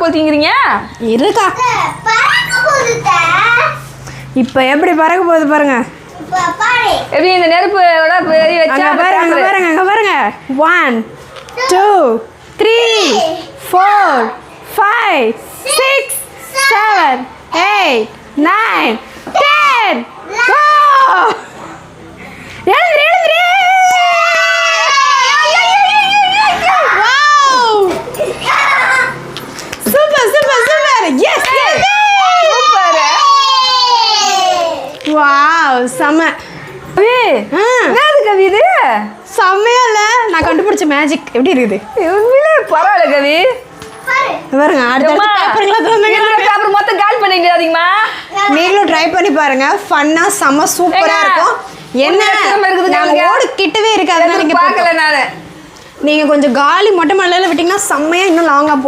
கொளுத்திங்கிறீங்க? இருக்கா இப்போ எப்படி பறக்க போகுது பாருங்க. எப்படி இந்த நெருப்போட பெரிய வச்சா பாருங்க அங்க பாருங்க 1 2 3 4 5 6 7 8 9 10 go எழுந்திரு சூப்பர் எஸ் சூப்பர். வாவ் செம என்னது கவி இது? செம்மையா இல்ல? நான் கண்டுபிடிச்ச மேஜிக் எப்படி இருக்குது? பரவாயில்ல கவி. பாருங்க அப்புறம் மொத்தம் கால் பண்ணிடாதீங்கம்மா. நீங்களும் ட்ரை பண்ணி பாருங்க. ஃபன்னா செம சூப்பரா இருக்கும். என்ன ஓடு கிட்டவே இருக்காது. பார்க்கல நானு. நீங்க கொஞ்சம் காலி மொட்டை மலையில விட்டீங்கன்னா செம்மையா இன்னும் லாங்கா போகும்.